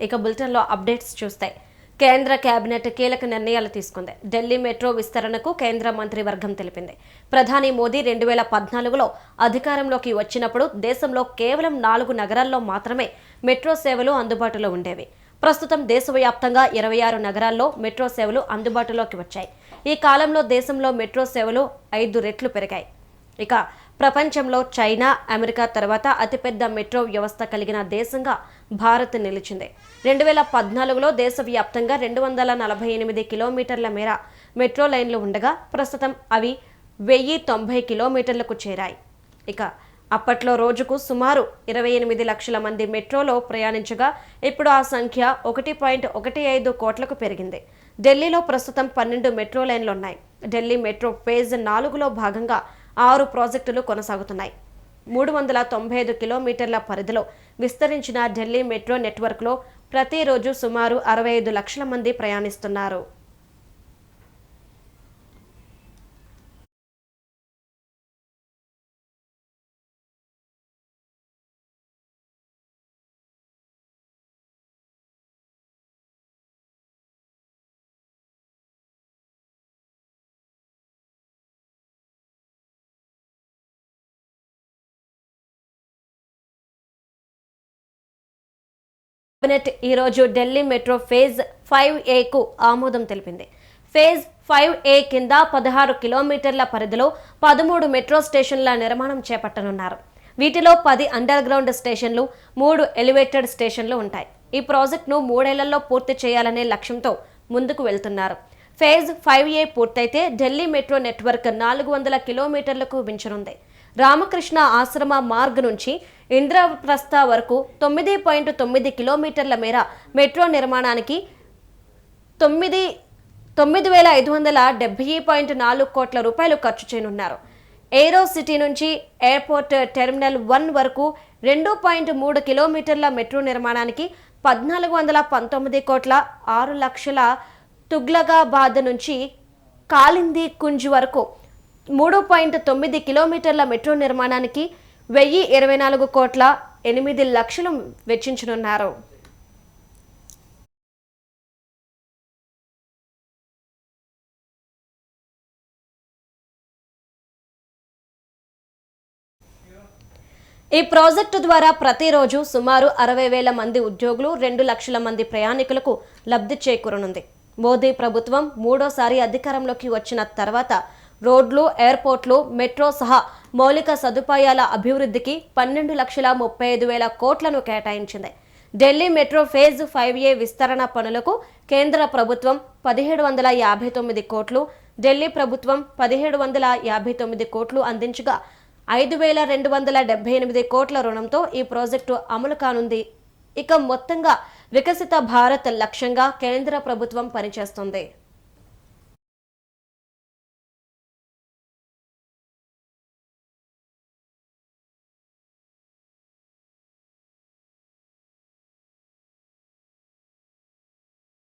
ఇక బులెటిన్లో అప్డేట్స్ చూస్తే కేంద్ర కేబినెట్ కీలక నిర్ణయాలు తీసుకుంది. ఢిల్లీ మెట్రో విస్తరణకు కేంద్ర మంత్రివర్గం తెలిపింది. ప్రధాని మోదీ 2014లో అధికారంలోకి వచ్చినప్పుడు దేశంలో కేవలం 4 నగరాల్లో మాత్రమే మెట్రో సేవలు అందుబాటులో ఉండేవి. ప్రస్తుతం దేశవ్యాప్తంగా 26 నగరాల్లో మెట్రో సేవలు అందుబాటులోకి వచ్చాయి. ఈ కాలంలో దేశంలో మెట్రో సేవలు 5 రెట్లు పెరిగాయి. ఇక ప్రపంచంలో చైనా, అమెరికా తర్వాత అతిపెద్ద మెట్రో వ్యవస్థ కలిగిన దేశంగా భారత్ నిలిచింది. 2014లో దేశవ్యాప్తంగా 248 కిలోమీటర్ల మేర మెట్రో లైన్లు ఉండగా ప్రస్తుతం అవి 1090 కిలోమీటర్లకు చేరాయి. ఇక అప్పట్లో రోజుకు సుమారు 28 లక్షల మంది మెట్రోలో ప్రయాణించగా ఇప్పుడు ఆ సంఖ్య 1.15 కోట్లకు పెరిగింది. ఢిల్లీలో ప్రస్తుతం 12 మెట్రో లైన్లు ఉన్నాయి. ఢిల్లీ మెట్రో ఫేజ్ 4లో భాగంగా 6 ప్రాజెక్టులు కొనసాగుతున్నాయి. 395 కిలోమీటర్ల పరిధిలో విస్తరించిన ఢిల్లీ మెట్రో నెట్వర్క్లో ప్రతిరోజు సుమారు 65 లక్షల మంది ప్రయాణిస్తున్నారు. కేబినెట్ ఈరోజు ఢిల్లీ మెట్రో ఫేజ్ 5A ఆమోదం తెలిపింది. ఫేజ్ 5A కింద 16 కిలోమీటర్ల పరిధిలో 13 మెట్రో స్టేషన్ల నిర్మాణం చేపట్టనున్నారు. వీటిలో 10 అండర్ గ్రౌండ్ స్టేషన్లు, 3 ఎలివేటెడ్ స్టేషన్లు ఉంటాయి. ఈ ప్రాజెక్టును 3 ఏళ్లలో పూర్తి చేయాలనే లక్ష్యంతో ముందుకు వెళ్తున్నారు. ఫేజ్ 5A పూర్తయితే ఢిల్లీ మెట్రో నెట్వర్క్ 400 కిలోమీటర్లకు పెంచనుంది. రామకృష్ణ ఆశ్రమ మార్గ్ నుంచి ఇంద్రప్రస్థ వరకు 9.9 కిలోమీటర్ల మేర మెట్రో నిర్మాణానికి 9,570.4 కోట్ల రూపాయలు ఖర్చు చేయనున్నారు. ఏరో సిటీ నుంచి ఎయిర్పోర్ట్ టెర్మినల్ 1 వరకు 2.3 కిలోమీటర్ల మెట్రో నిర్మాణానికి 1,419 కోట్ల 6 లక్షల, తుగ్లకాబాద్ నుంచి కాలింది కుంజ్ వరకు 3.9 కిలోమీటర్ల మెట్రో నిర్మాణానికి 1,024 కోట్ల 8 లక్షలు వెచ్చించనున్నారు. ఈ ప్రాజెక్టు ద్వారా ప్రతిరోజు సుమారు 60,000 మంది ఉద్యోగులు, 2 లక్షల మంది ప్రయాణికులకు లబ్ధి చేకూరనుంది. మోదీ ప్రభుత్వం మూడోసారి అధికారంలోకి వచ్చిన తర్వాత రోడ్లు, ఎయిర్పోర్ట్లు, మెట్రో సహా మౌలిక సదుపాయాల అభివృద్ధికి 12,35,000 కోట్లను కేటాయించింది. ఢిల్లీ మెట్రో ఫేజ్ 5A విస్తరణ పనులకు కేంద్ర ప్రభుత్వం 1,759 కోట్లు, ఢిల్లీ ప్రభుత్వం 1,759 కోట్లు అందించగా 5,278 కోట్ల రుణంతో ఈ ప్రాజెక్టు అమలు కానుంది. ఇక మొత్తంగా వికసిత భారత్ లక్ష్యంగా కేంద్ర ప్రభుత్వం పనిచేస్తుంది.